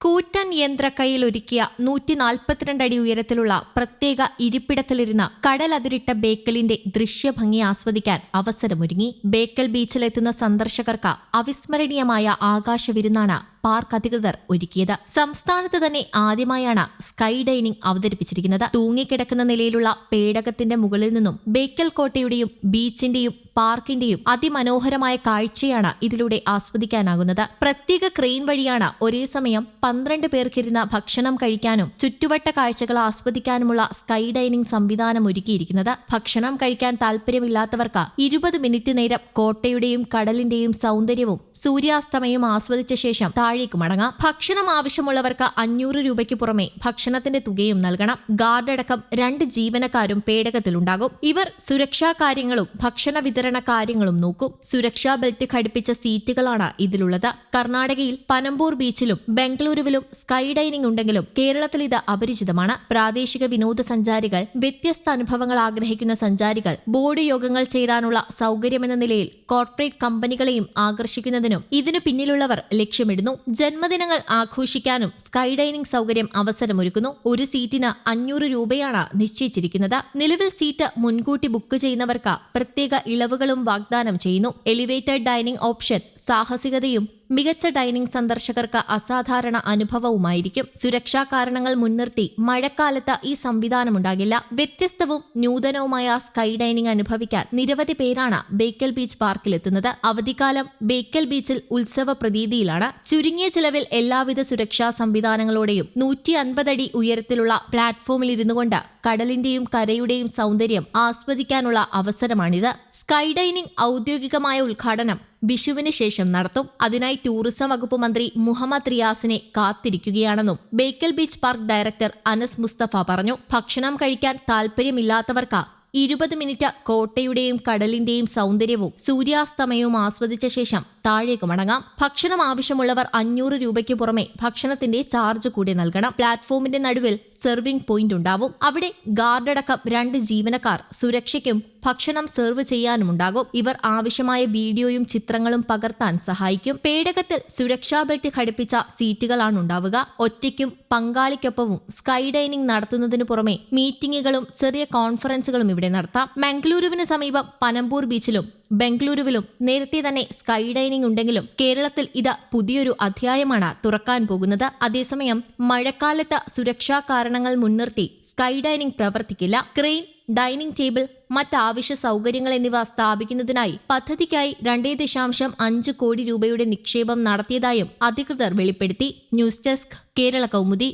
കൂറ്റൻ യന്ത്രക്കൈയിലൊരുക്കിയ 142 അടി ഉയരത്തിലുള്ള പ്രത്യേക ഇരിപ്പിടത്തിലിരുന്ന കടലതിരിട്ട ബേക്കലിന്റെ ദൃശ്യഭംഗി ആസ്വദിക്കാൻ അവസരമൊരുങ്ങി. ബേക്കൽ ബീച്ചിലെത്തുന്ന സന്ദർശകർക്ക് അവിസ്മരണീയമായ ആകാശവിരുന്നാണ് പാർക്ക് അധികൃതർ ഒരുക്കിയത്. സംസ്ഥാനത്ത് തന്നെ ആദ്യമായാണ് സ്കൈ ഡൈനിങ് അവതരിപ്പിച്ചിരിക്കുന്നത്. തൂങ്ങിക്കിടക്കുന്ന നിലയിലുള്ള പേടകത്തിന്റെ മുകളിൽ നിന്നും ബേക്കൽ കോട്ടയുടെയും ബീച്ചിന്റെയും പാർക്കിന്റെയും അതിമനോഹരമായ കാഴ്ചയാണ് ഇതിലൂടെ ആസ്വദിക്കാനാകുന്നത്. പ്രത്യേക ക്രെയിൻ വഴിയാണ് ഒരേ സമയം 12 പേർക്കിരുന്ന് ഭക്ഷണം കഴിക്കാനും ചുറ്റുവട്ട കാഴ്ചകൾ ആസ്വദിക്കാനുമുള്ള സ്കൈ ഡൈനിങ് സംവിധാനം ഒരുക്കിയിരിക്കുന്നത്. ഭക്ഷണം കഴിക്കാൻ താല്പര്യമില്ലാത്തവർക്ക് 20 മിനിറ്റ് നേരം കോട്ടയുടെയും കടലിന്റെയും സൗന്ദര്യവും സൂര്യാസ്തമയവും ആസ്വദിച്ച ശേഷം താഴേക്ക് മടങ്ങാം. ഭക്ഷണം ആവശ്യമുള്ളവർക്ക് 500 രൂപയ്ക്ക് പുറമെ ഭക്ഷണത്തിന്റെ തുകയും നൽകണം. ഗാർഡ് അടക്കം 2 ജീവനക്കാരും പേടകത്തിലുണ്ടാകും. ഇവർ സുരക്ഷാ കാര്യങ്ങളും ഭക്ഷണ വിതരണ കാര്യങ്ങളും നോക്കും. സുരക്ഷാ ബെൽറ്റ് ഘടിപ്പിച്ച സീറ്റുകളാണ് ഇതിലുള്ളത്. കർണാടകയിൽ പനമ്പൂർ ബീച്ചിലും ബംഗളൂരുവിലും സ്കൈ ഡൈനിങ് ഉണ്ടെങ്കിലും കേരളത്തിൽ ഇത് അപരിചിതമാണ്. പ്രാദേശിക വിനോദസഞ്ചാരികൾ, വ്യത്യസ്ത അനുഭവങ്ങൾ ആഗ്രഹിക്കുന്ന സഞ്ചാരികൾ, ബോർഡ് യോഗങ്ങൾ ചേരാനുള്ള സൗകര്യമെന്ന നിലയിൽ കോർപ്പറേറ്റ് കമ്പനികളെയും ആകർഷിക്കുന്നതിനും ഇതിനു പിന്നിലുള്ളവർ ലക്ഷ്യമിടുന്നു. ജന്മദിനങ്ങൾ ആഘോഷിക്കാനും സ്കൈ ഡൈനിങ് സൗകര്യം അവസരമൊരുക്കുന്നു. ഒരു സീറ്റിന് 500 രൂപയാണ് നിശ്ചയിച്ചിരിക്കുന്നത്. നിലവിൽ സീറ്റ് മുൻകൂട്ടി ബുക്ക് ചെയ്യുന്നവർക്ക് പ്രത്യേക ഇളവുകളും വാഗ്ദാനം ചെയ്യുന്നു. എലിവേറ്റഡ് ഡൈനിങ് ഓപ്ഷൻ സാഹസികതയും മികച്ച ഡൈനിങ് സന്ദർശകർക്ക് അസാധാരണ അനുഭവവുമായിരിക്കും. സുരക്ഷാ കാരണങ്ങൾ മുൻനിർത്തി മഴക്കാലത്ത് ഈ സംവിധാനമുണ്ടാകില്ല. വ്യത്യസ്തവും നൂതനവുമായ സ്കൈ ഡൈനിങ് അനുഭവിക്കാൻ നിരവധി പേരാണ് ബേക്കൽ ബീച്ച് പാർക്കിലെത്തുന്നത്. അവധിക്കാലം ബേക്കൽ ബീച്ചിൽ ഉത്സവ പ്രതീതിയിലാണ്. ചുരുങ്ങിയ ചിലവിൽ എല്ലാവിധ സുരക്ഷാ സംവിധാനങ്ങളോടെയും 150 അടി ഉയരത്തിലുള്ള പ്ലാറ്റ്ഫോമിൽ ഇരുന്നുകൊണ്ട് കടലിന്റെയും കരയുടെയും സൗന്ദര്യം ആസ്വദിക്കാനുള്ള അവസരമാണിത്. സ്കൈ ഡൈനിങ് ഔദ്യോഗികമായ ഉദ്ഘാടനം വിഷുവിന് ശേഷം നടത്തും. അതിനായി ടൂറിസം വകുപ്പ് മന്ത്രി മുഹമ്മദ് റിയാസിനെ കാത്തിരിക്കുകയാണെന്നും Bekal beach park director Anas Mustafa പറഞ്ഞു. ഭക്ഷണം കഴിക്കാൻ താല്പര്യമില്ലാത്തവർക്ക് 20 മിനിറ്റ് കോട്ടയുടെയും കടലിന്റെയും സൗന്ദര്യവും സൂര്യാസ്തമയവും ആസ്വദിച്ച ശേഷം താഴേക്ക് മടങ്ങാം. ഭക്ഷണം ആവശ്യമുള്ളവർ 500 രൂപയ്ക്ക് പുറമെ ഭക്ഷണത്തിന്റെ ചാർജ് കൂടി നൽകണം. പ്ലാറ്റ്ഫോമിന്റെ നടുവിൽ സെർവിംഗ് പോയിന്റ് ഉണ്ടാവും. അവിടെ ഗാർഡ് അടക്കം 2 ജീവനക്കാർ സുരക്ഷയ്ക്കും ഭക്ഷണം സെർവ് ചെയ്യാനുമുണ്ടാകും. ഇവർ ആവശ്യമായ വീഡിയോയും ചിത്രങ്ങളും പകർത്താൻ സഹായിക്കും. പേടകത്തിൽ സുരക്ഷാ ബെൽറ്റ് ഘടിപ്പിച്ച സീറ്റുകളാണ് ഉണ്ടാവുക. ഒറ്റയ്ക്കും പങ്കാളിക്കൊപ്പവും സ്കൈ ഡൈനിങ് നടത്തുന്നതിനു പുറമെ മീറ്റിംഗുകളും ചെറിയ കോൺഫറൻസുകളും ഇവിടെ നടത്താം. മംഗളൂരുവിന് സമീപം പനമ്പൂർ ബീച്ചിലും ബംഗളൂരുവിലും നേരത്തെ തന്നെ സ്കൈ ഡൈനിങ് ഉണ്ടെങ്കിലും കേരളത്തിൽ ഇത് പുതിയൊരു അധ്യായമാണ് തുറക്കാൻ പോകുന്നത്. അതേസമയം മഴക്കാലത്ത് സുരക്ഷാ കാരണങ്ങൾ മുൻനിർത്തി സ്കൈ ഡൈനിങ് പ്രവർത്തിക്കില്ല. ക്രെയിൻ, ഡൈനിങ് ടേബിൾ, മറ്റാവശ്യ സൗകര്യങ്ങൾ എന്നിവ സ്ഥാപിക്കുന്നതിനായി പദ്ധതിക്കായി 2.5 കോടി രൂപയുടെ നിക്ഷേപം നടത്തിയതായും അധികൃതർ വെളിപ്പെടുത്തി. News desk, Kerala Kaumudi.